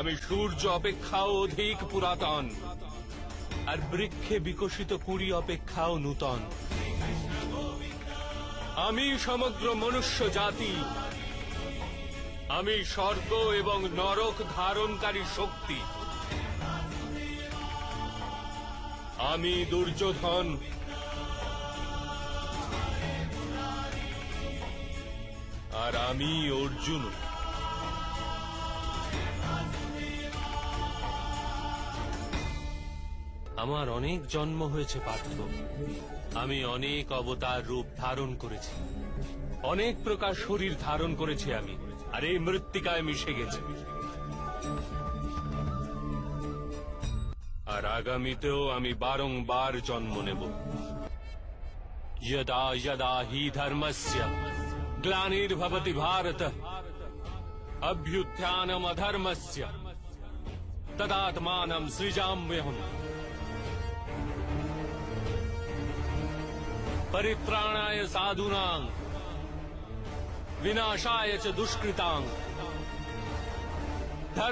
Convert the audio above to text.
আমি সূর্য অপেক্ষাও অধিক পুরাতন, আর বৃক্ষে বিকশিত কুড়ি অপেক্ষাও নূতন। আমি সমগ্র মনুষ্য জাতি, আমি স্বর্গ এবং নরক ধারণকারী শক্তি। আমি দুর্যোধন, আর আমি অর্জুন। আমার অনেক জন্ম হয়েছে পার্থ, আমি অনেক অবতার রূপ ধারণ করেছি, অনেক প্রকার শরীর ধারণ করেছি আমি, আর এই মৃত্তিকায় মিশে গেছে। আর আগামীতেও আমি বারংবার জন্ম নেব। যদা যদা হি ধর্মস্য গ্লানির্ভবতি ভারত অভ্যুত্থানম অধর্মস্য তদাত্মানম সৃজাম্যহম। পরিত্রাণায় সাধূনাং বিনাশায় চ দুষ্কৃতাং